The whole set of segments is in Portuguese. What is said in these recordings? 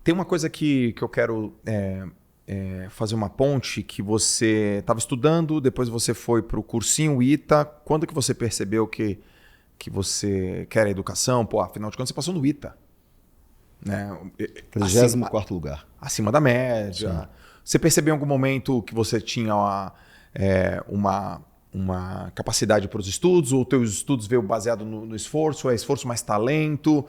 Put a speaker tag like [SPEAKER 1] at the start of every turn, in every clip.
[SPEAKER 1] Tem uma coisa que eu quero fazer uma ponte, que você estava estudando, depois você foi para o cursinho ITA. Quando que você percebeu que você quer a educação? Pô, afinal de contas, você passou no ITA. Né?
[SPEAKER 2] 34º lugar.
[SPEAKER 1] Acima da média. Sim. Você percebeu em algum momento que você tinha uma capacidade para os estudos, ou os teus estudos veio baseado no esforço, é esforço mais talento?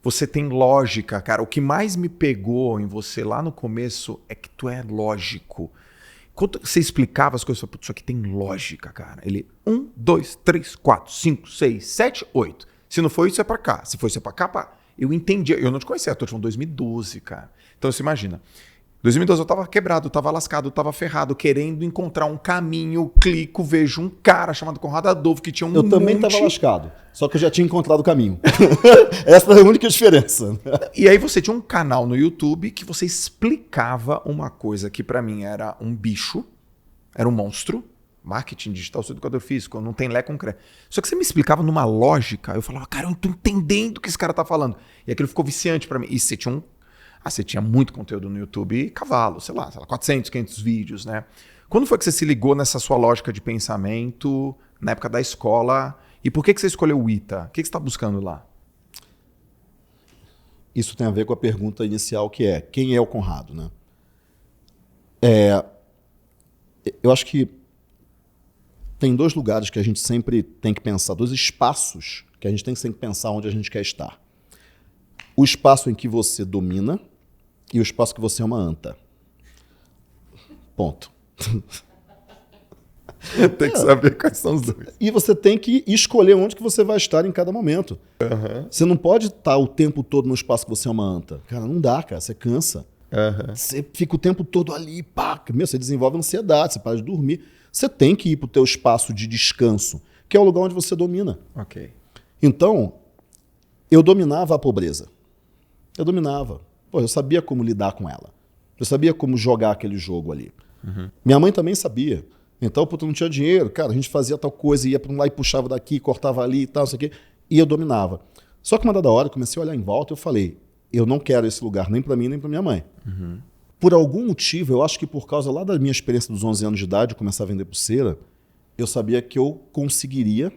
[SPEAKER 1] Você tem lógica, cara. O que mais me pegou em você lá no começo é que tu é lógico. Quando você explicava as coisas, isso aqui tem lógica, cara. Ele 1, 2, 3, 4, 5, 6, 7, 8. Se não for isso, é pra cá. Se for isso, é pra cá, pá. Eu entendi. Eu não te conhecia, eu tô te falando 2012, cara. Então você imagina. 2012 eu tava quebrado, tava lascado, tava ferrado, querendo encontrar um caminho, clico, vejo um cara chamado Conrado Adolfo que tinha um
[SPEAKER 2] Eu também tava lascado, só que eu já tinha encontrado o caminho. Essa é a única diferença.
[SPEAKER 1] E aí você tinha um canal no YouTube que você explicava uma coisa que pra mim era um bicho, era um monstro, marketing digital, sou educador físico, não tem lé concreto. Só que você me explicava numa lógica, eu falava, cara, eu não tô entendendo o que esse cara tá falando. E aquilo ficou viciante pra mim. E você tinha você tinha muito conteúdo no YouTube, cavalo, sei lá, 400, 500 vídeos, né? Quando foi que você se ligou nessa sua lógica de pensamento, na época da escola, e por que você escolheu o ITA? O que você está buscando lá?
[SPEAKER 2] Isso tem a ver com a pergunta inicial, que é, quem é o Conrado, né? Eu acho que tem dois lugares que a gente sempre tem que pensar, dois espaços que a gente tem que sempre pensar onde a gente quer estar. O espaço em que você domina e o espaço que você é uma anta. Ponto.
[SPEAKER 1] Tem que saber quais são os dois.
[SPEAKER 2] E você tem que escolher onde que você vai estar em cada momento.
[SPEAKER 1] Uhum.
[SPEAKER 2] Você não pode estar o tempo todo no espaço que você é uma anta. Cara, não dá, cara. Você cansa.
[SPEAKER 1] Uhum.
[SPEAKER 2] Você fica o tempo todo ali, pá. Você desenvolve ansiedade, você para de dormir. Você tem que ir para o teu espaço de descanso, que é o lugar onde você domina.
[SPEAKER 1] Ok.
[SPEAKER 2] Então, eu dominava a pobreza. Eu dominava. Pô, eu sabia como lidar com ela. Eu sabia como jogar aquele jogo ali.
[SPEAKER 1] Uhum.
[SPEAKER 2] Minha mãe também sabia. Então, puta, não tinha dinheiro. Cara, a gente fazia tal coisa, ia para um lá e puxava daqui, cortava ali e tal, não sei o quê. E eu dominava. Só que uma dada hora, eu comecei a olhar em volta e eu falei, eu não quero esse lugar nem para mim, nem para minha mãe.
[SPEAKER 1] Uhum.
[SPEAKER 2] Por algum motivo, eu acho que por causa lá da minha experiência dos 11 anos de idade, de começar a vender pulseira, eu sabia que eu conseguiria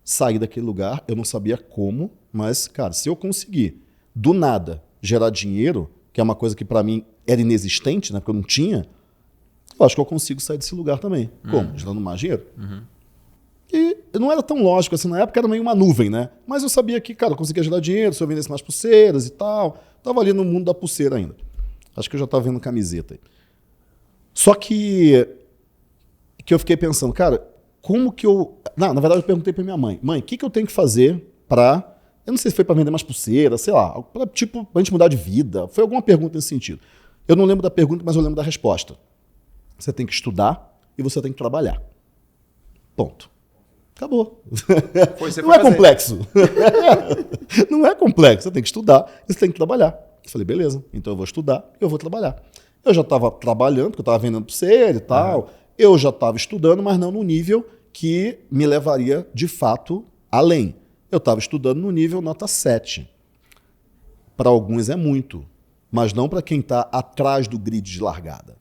[SPEAKER 2] sair daquele lugar. Eu não sabia como, mas, cara, se eu conseguir, do nada, gerar dinheiro, que é uma coisa que para mim era inexistente, né, porque eu não tinha, eu acho que eu consigo sair desse lugar também. Como? Gerando mais dinheiro.
[SPEAKER 1] Uhum.
[SPEAKER 2] E não era tão lógico assim, na época era meio uma nuvem, né? Mas eu sabia que, cara, eu conseguia gerar dinheiro se eu vendesse mais pulseiras e tal. Tava ali no mundo da pulseira ainda. Acho que eu já tava vendo camiseta aí. Só que eu fiquei pensando, cara, como que eu... Não, na verdade eu perguntei pra minha mãe, o que eu tenho que fazer pra... Eu não sei se foi pra vender mais pulseira, sei lá, pra gente mudar de vida. Foi alguma pergunta nesse sentido. Eu não lembro da pergunta, mas eu lembro da resposta. Você tem que estudar e você tem que trabalhar. Ponto. Acabou. Não é complexo. Não é complexo. Você tem que estudar e você tem que trabalhar. Eu falei, beleza, então eu vou estudar e eu vou trabalhar. Eu já estava trabalhando, porque eu estava vendendo pulseira e tal. Uhum. Eu já estava estudando, mas não no nível que me levaria, de fato, além. Eu estava estudando no nível nota 7. Para alguns é muito, mas não para quem está atrás do grid de largada.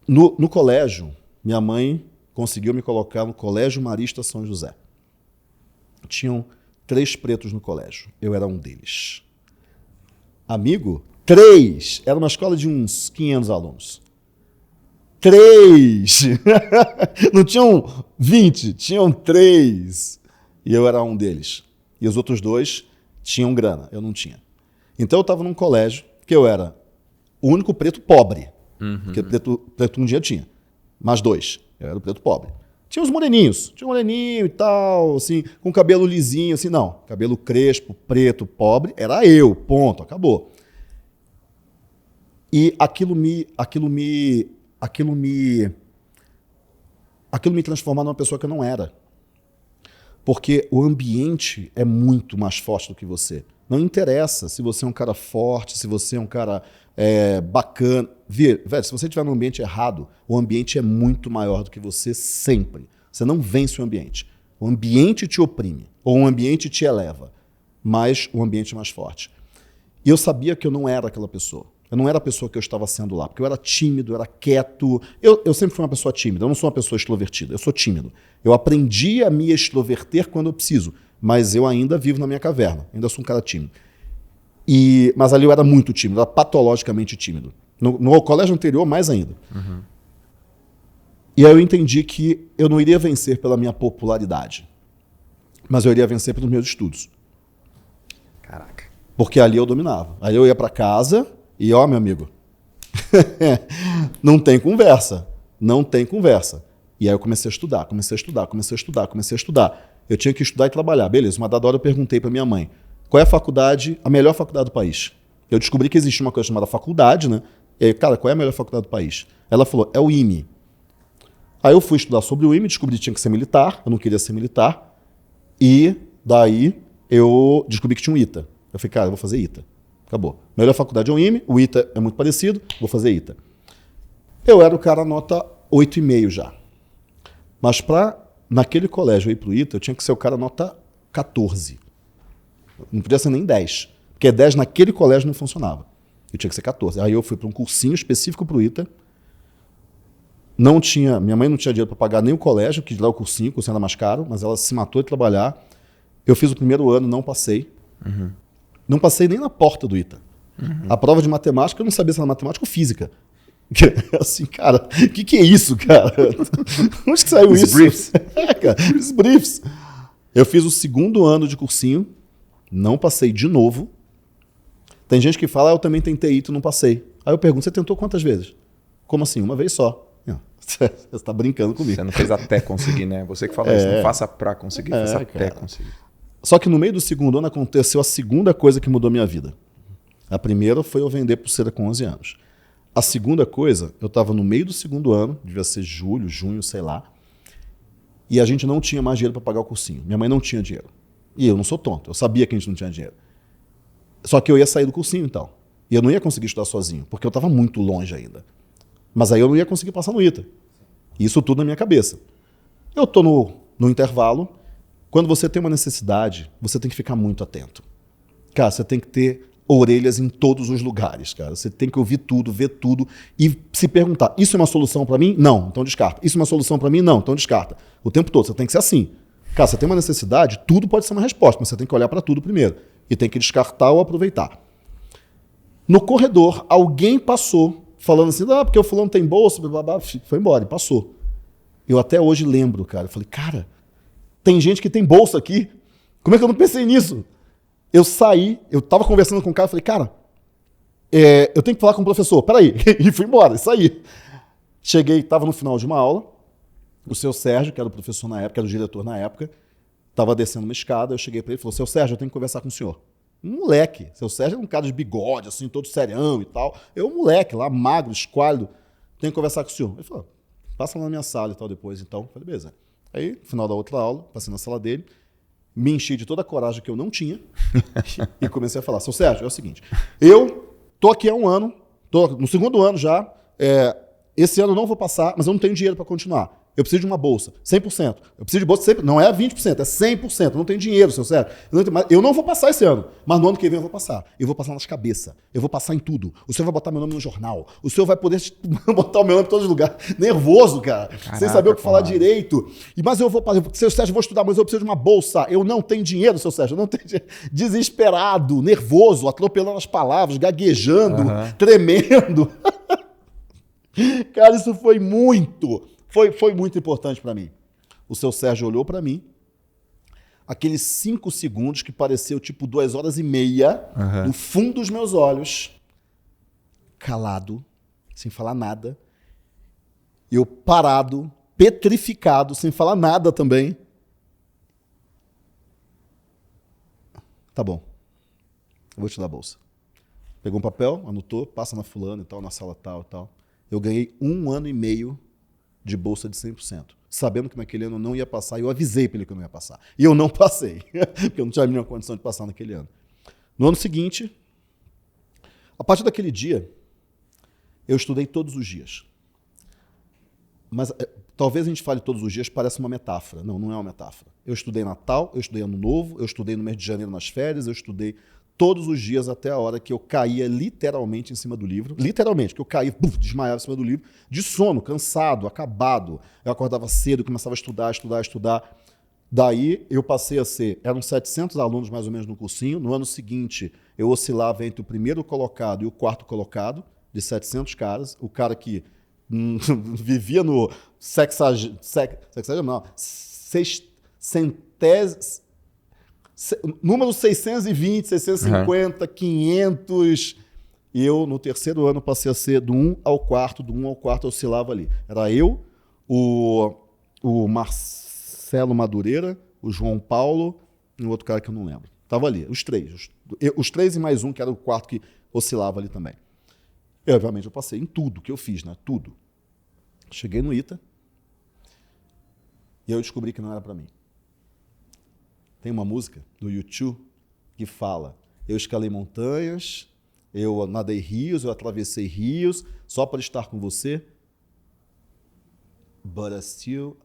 [SPEAKER 2] No colégio, minha mãe conseguiu me colocar no Colégio Marista São José. Tinham 3 pretos no colégio. Eu era um deles. Amigo? 3! Era uma escola de uns 500 alunos. 3! Não tinham 20, tinham 3. E eu era um deles. E os outros 2 tinham grana, eu não tinha. Então eu estava num colégio que eu era o único preto pobre. Uhum. Porque preto um dia tinha. Mais 2. Eu era o preto pobre. Tinha os moreninhos. Tinha um moreninho e tal, assim, com cabelo lisinho, assim, não. Cabelo crespo, preto, pobre, era eu, ponto, acabou. E aquilo me transformava numa pessoa que eu não era. Porque o ambiente é muito mais forte do que você. Não interessa se você é um cara forte, se você é um cara bacana. Velho, se você estiver no ambiente errado, o ambiente é muito maior do que você sempre. Você não vence o ambiente. O ambiente te oprime, ou o ambiente te eleva, mas o ambiente é mais forte. E eu sabia que eu não era aquela pessoa. Eu não era a pessoa que eu estava sendo lá, porque eu era tímido, eu era quieto. Eu sempre fui uma pessoa tímida, eu não sou uma pessoa extrovertida, eu sou tímido. Eu aprendi a me extroverter quando eu preciso, mas eu ainda vivo na minha caverna, ainda sou um cara tímido. Mas ali eu era muito tímido, era patologicamente tímido. No colégio anterior, mais ainda.
[SPEAKER 1] Uhum.
[SPEAKER 2] E aí eu entendi que eu não iria vencer pela minha popularidade, mas eu iria vencer pelos meus estudos.
[SPEAKER 1] Caraca.
[SPEAKER 2] Porque ali eu dominava. Aí eu ia para casa e, ó, meu amigo, não tem conversa. Não tem conversa. E aí eu comecei a estudar. Eu tinha que estudar e trabalhar. Beleza, uma dada hora eu perguntei para minha mãe, qual é a melhor faculdade do país? Eu descobri que existia uma coisa chamada faculdade, né? E aí, cara, qual é a melhor faculdade do país? Ela falou, é o IME. Aí eu fui estudar sobre o IME, descobri que tinha que ser militar, eu não queria ser militar. E daí eu descobri que tinha um ITA. Eu falei, cara, eu vou fazer ITA. Acabou. Melhor faculdade é o IME, o ITA é muito parecido, vou fazer ITA. Eu era o cara nota 8,5 já. Mas naquele colégio eu ir pro ITA, eu tinha que ser o cara nota 14. Não podia ser nem 10. Porque 10 naquele colégio não funcionava. Eu tinha que ser 14. Aí eu fui para um cursinho específico pro ITA. Minha mãe não tinha dinheiro para pagar nem o colégio, que lá o cursinho era mais caro, mas ela se matou de trabalhar. Eu fiz o primeiro ano, não passei.
[SPEAKER 1] Uhum.
[SPEAKER 2] Não passei nem na porta do ITA. Uhum. A prova de matemática, eu não sabia se era matemática ou física. Assim, cara, o que é isso, cara? Onde que saiu isso?
[SPEAKER 1] Briefs.
[SPEAKER 2] Cara, os briefs. Eu fiz o segundo ano de cursinho, não passei de novo. Tem gente que fala, eu também tentei ITA e não passei. Aí eu pergunto, você tentou quantas vezes? Como assim? Uma vez só. Você está brincando comigo.
[SPEAKER 1] Você não fez até conseguir, né? Você que fala isso, não faça pra conseguir, faça até conseguir.
[SPEAKER 2] Só que no meio do segundo ano aconteceu a segunda coisa que mudou minha vida. A primeira foi eu vender pulseira com 11 anos. A segunda coisa, eu estava no meio do segundo ano, devia ser julho, junho, sei lá, e a gente não tinha mais dinheiro para pagar o cursinho. Minha mãe não tinha dinheiro. E eu não sou tonto, eu sabia que a gente não tinha dinheiro. Só que eu ia sair do cursinho então. E eu não ia conseguir estudar sozinho, porque eu estava muito longe ainda. Mas aí eu não ia conseguir passar no ITA. Isso tudo na minha cabeça. Eu estou no intervalo. Quando você tem uma necessidade, você tem que ficar muito atento. Cara, você tem que ter orelhas em todos os lugares, cara. Você tem que ouvir tudo, ver tudo e se perguntar, isso é uma solução para mim? Não, então descarta. Isso é uma solução para mim? Não, então descarta. O tempo todo, você tem que ser assim. Cara, você tem uma necessidade, tudo pode ser uma resposta, mas você tem que olhar para tudo primeiro. E tem que descartar ou aproveitar. No corredor, alguém passou falando assim, porque o fulano tem bolsa, blá, blá, blá, foi embora e passou. Eu até hoje lembro, cara. Eu falei, cara, tem gente que tem bolsa aqui. Como é que eu não pensei nisso? Eu saí, eu tava conversando com o cara, falei, cara, eu tenho que falar com o professor, peraí. E fui embora, e saí. Cheguei, tava no final de uma aula, o seu Sérgio, que era o professor na época, era o diretor na época, tava descendo uma escada, eu cheguei para ele e falei, seu Sérgio, eu tenho que conversar com o senhor. Um moleque, seu Sérgio era um cara de bigode, assim, todo serião e tal. Eu, um moleque lá, magro, esquálido, tenho que conversar com o senhor. Ele falou, passa lá na minha sala e tal depois, então. Eu falei, beleza. Aí, no final da outra aula, passei na sala dele, me enchi de toda a coragem que eu não tinha e comecei a falar, seu Sérgio, é o seguinte, eu tô aqui há um ano, tô no segundo ano já, esse ano eu não vou passar, mas eu não tenho dinheiro para continuar. Eu preciso de uma bolsa, 100%. Eu preciso de bolsa 100%, não é 20%, é 100%. Eu não tenho dinheiro, seu Sérgio. Eu não vou passar esse ano, mas no ano que vem eu vou passar. Eu vou passar nas cabeças, eu vou passar em tudo. O senhor vai botar meu nome no jornal, o senhor vai poder botar o meu nome em todos os lugares. Nervoso, cara, caraca, sem saber o que falar direito. Mas eu vou fazer, seu Sérgio, eu vou estudar, mas eu preciso de uma bolsa. Eu não tenho dinheiro, seu Sérgio, eu não tenho dinheiro. Desesperado, nervoso, atropelando as palavras, gaguejando, tremendo. Cara, isso foi muito importante para mim. O seu Sérgio olhou para mim, aqueles 5 segundos que pareceu tipo 2 horas e meia, no fundo dos meus olhos, calado, sem falar nada, eu parado, petrificado, sem falar nada também. Tá bom, eu vou te dar a bolsa. Pegou um papel, anotou, passa na fulana e tal, na sala tal e tal. Eu ganhei 1 ano e meio de bolsa de 100%, sabendo que naquele ano eu não ia passar, e eu avisei para ele que eu não ia passar. E eu não passei, porque eu não tinha a mínima condição de passar naquele ano. No ano seguinte, a partir daquele dia, eu estudei todos os dias. Mas talvez a gente fale todos os dias, parece uma metáfora. Não, não é uma metáfora. Eu estudei Natal, eu estudei Ano Novo, eu estudei no mês de janeiro nas férias, eu estudei todos os dias até a hora que eu caía literalmente em cima do livro. Literalmente, que eu caía, desmaiava em cima do livro, de sono, cansado, acabado. Eu acordava cedo, começava a estudar. Daí eu passei a ser, eram 700 alunos mais ou menos no cursinho. No ano seguinte, eu oscilava entre o primeiro colocado e o quarto colocado, de 700 caras. O cara que vivia no número 620, 650, 500. E eu, no terceiro ano, passei a ser do 1 ao quarto, eu oscilava ali. Era eu, o Marcelo Madureira, o João Paulo e um outro cara que eu não lembro. Tava ali, os três. Os três e mais um, que era o quarto que oscilava ali também. E, obviamente, eu passei em tudo que eu fiz, né? Tudo. Cheguei no ITA e eu descobri que não era para mim. Tem uma música do U2 que fala: eu escalei montanhas, eu nadei rios, eu atravessei rios só para estar com você. But I still...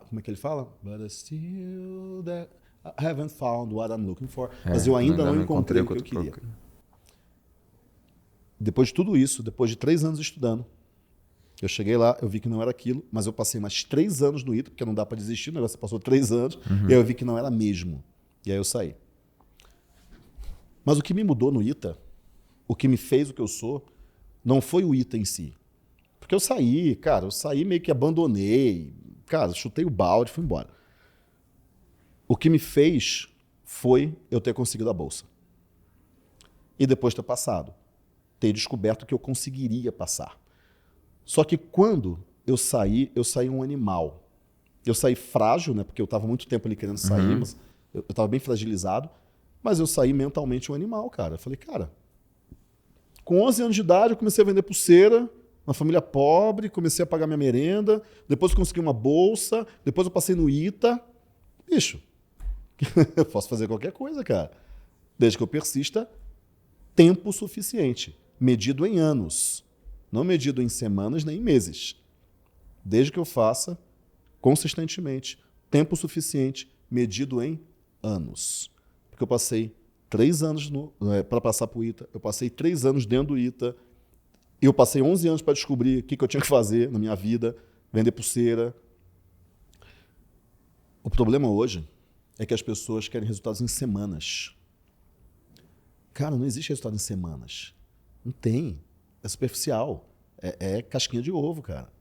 [SPEAKER 2] como é que ele fala? But I still I haven't found what I'm looking for. Mas eu ainda não encontrei o que eu queria. Depois de tudo isso, depois de 3 anos estudando, eu cheguei lá, eu vi que não era aquilo, mas eu passei mais 3 anos no ITA, porque não dá para desistir, o negócio passou 3 anos, e aí eu vi que não era mesmo. E aí eu saí. Mas o que me mudou no ITA, o que me fez o que eu sou, não foi o ITA em si. Porque eu saí, cara, meio que abandonei, cara, chutei o balde e fui embora. O que me fez foi eu ter conseguido a bolsa. E depois ter passado. Ter descoberto que eu conseguiria passar. Só que quando eu saí um animal. Eu saí frágil, né? Porque eu estava muito tempo ali querendo sair, mas eu estava bem fragilizado. Mas eu saí mentalmente um animal, cara. Eu falei, cara, com 11 anos de idade eu comecei a vender pulseira, uma família pobre, comecei a pagar minha merenda, depois eu consegui uma bolsa, depois eu passei no ITA. Bicho, eu posso fazer qualquer coisa, cara. Desde que eu persista tempo suficiente, medido em anos. Não medido em semanas nem em meses. Desde que eu faça consistentemente, tempo suficiente, medido em anos. Porque eu passei 3 anos para passar para o ITA, eu passei 3 anos dentro do ITA, eu passei 11 anos para descobrir o que eu tinha que fazer na minha vida, vender pulseira. O problema hoje é que as pessoas querem resultados em semanas. Cara, não existe resultado em semanas. Não tem. É superficial. É casquinha de ovo, cara.